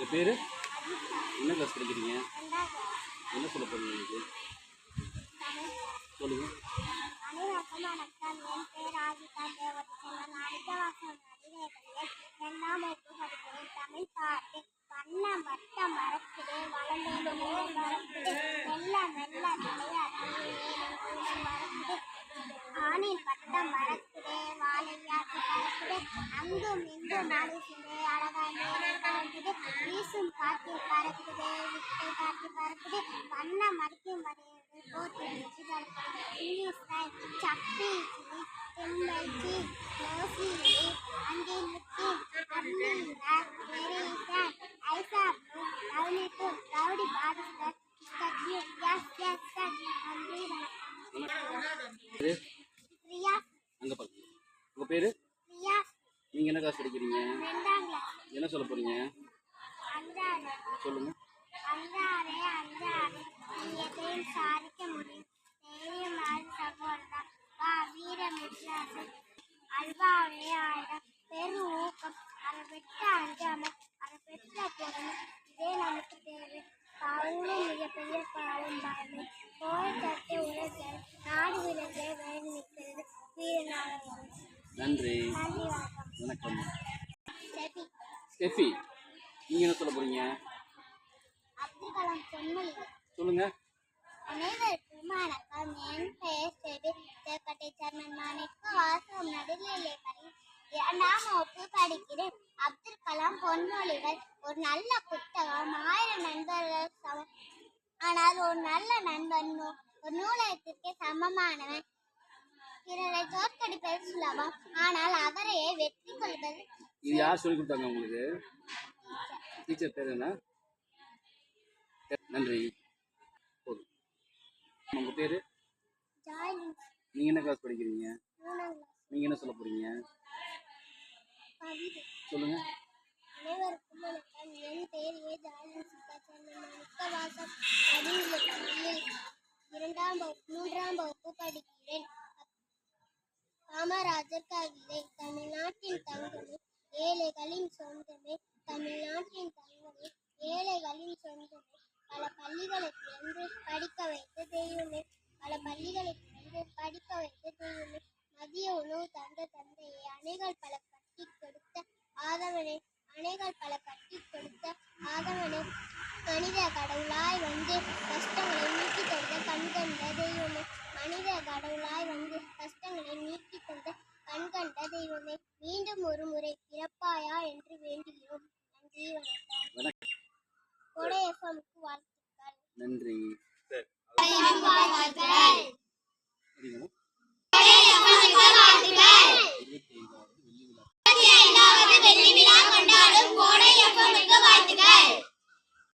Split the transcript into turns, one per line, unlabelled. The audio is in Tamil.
உங்கள் பேர்? என்ன கிளாஸ் படிக்கிறீங்க? என்ன சொல்ல போகிறீங்க இன்னைக்கு? சொல்லுங்கள்.
அனைவருக்கும் வணக்கம். என் பேர் ஆதிகா தேவதேவன். அடித்தவாசம் நடிகர்களே 2ஆம் வகுப்பு படிக்கிறேன். தமிழ் பாட்டு. வண்ணம் வட்டம் மறக்குதே வளர்ந்தேன் மறக்குது மெல்ல மெல்ல விளையாட்டு மறக்குது ஆணின் பட்டம் மறக்குதே வாழையாட்டு பறக்குது அங்கும் இங்கும் அழைக்குதே அழகாய் பறக்குது வீசும் காற்றில் பறக்குதே விட்டை காற்று பறக்குது வண்ணம் மடிக்கும் மறையுது போட்டு இங்கிலீஷ் சப்பி தெம்பைச்சி நோசி அங்கே முட்டி அம்மி very sad I saw lovely to rowdy participants that you yes நன்றி பிரியா.
அங்கே பார்த்து உங்கள் பேர்?
பிரியா.
நீங்கள் என்ன கிளாஸ் படிக்கிறீங்க?
2ஆம் கிளாஸ்.
என்ன சொல்ல போகிறீங்க?
அஞ்சாறு.
சொல்லுங்கள்.
அஞ்சாறு நீ எதையும் சாதிக்க முடியும் தைரியம் நாள் சகோதரன் வா வீரம் விசுவாசம் அல்வாவே ஆயிரம் பெரும் ஊக்கம் அதை பெற்ற அஞ்சாமல் அதை பெற்ற பொருள் இதே நமக்கு தேவை பாவங்களும் மிகப்பெரிய பாவம் பயமே கோயில் தட்டு உலகில் நாடு விலங்கை வேறு நிற்கிறது வீரநாளம்.
நன்றி.
நன்றி. வணக்கம்.
வணக்கம். ஸ்டெஃபி, நீங்கள் என்ன சொல்ல போகிறீங்க?
அப்துல் கலாம் பொன்மொழிகள்.
சொல்லுங்கள்.
அனைவருக்கும் வணக்கம். என் பெயர் ஸ்டெஃபி தேக்கட்டை சேர்மன். நான் வாசம் நடுநிலை பள்ளி 2ஆம் வகுப்பு படிக்கிறேன். அப்துல் கலாம் பொன்மொழிகள். ஒரு நல்ல புத்தகம் 1000 நண்பர்கள் சமம். ஆனால் ஒரு நல்ல நண்பன் ஒரு நூலகத்திற்கு சமமானவன். பிறரை தோற்கடிப்பது சுலபம் ஆனால் அவரையே வெற்றி கொள்வது.
இது யார் சொல்லி கொடுத்தாங்க உங்களுக்கு? டீச்சர் பேர் என்ன? நன்றி. போதும். உங்கள் பேர்? நீங்கள் என்ன கிளாஸ் படிக்கிறீங்க?
3ஆம் கிளாஸ்.
நீங்கள் என்ன சொல்ல போகிறீங்க?
கவிதை.
சொல்லுங்கள்.
அனைவருக்கும் வணக்கம். என் பெயர் ஜாலின் வாசம் நடுநிலை பள்ளியில் 3ஆம் வகுப்பு படிக்கிறேன். காமராஜர் கவிதை. தமிழ்நாட்டின் தங்கமே ஏழைகளின் சொந்தமே தமிழ்நாட்டின் தங்கமே ஏழைகளின் சொந்தமே பல பள்ளிகளை திறந்து படிக்க வைத்த தெய்வமே பல பள்ளிகளை திறந்து படிக்க வைத்த தெய்வமே மதிய உணவு தந்த தந்தையை அணைகள் பல கட்டி கொடுத்த ஆதவனே அணைகள் பல கட்டி கொடுத்த ஆதவனே மனித கடவுளாய் வந்து கஷ்டங்களை நீக்கி தந்த கண்கண்ட தெய்வமே மனித கடவுளாய் வந்து கஷ்டங்களை நீக்கி தந்த கண்கண்ட தெய்வமே மீண்டும் ஒரு முறை பிறப்பாயா என்று வேண்டுகிறோம். நன்றி. வணக்கம். கோடை எஃப்எம்க்கு வாழ்த்துக்கள்.
நன்றி.
வாழ்த்துக்கள்.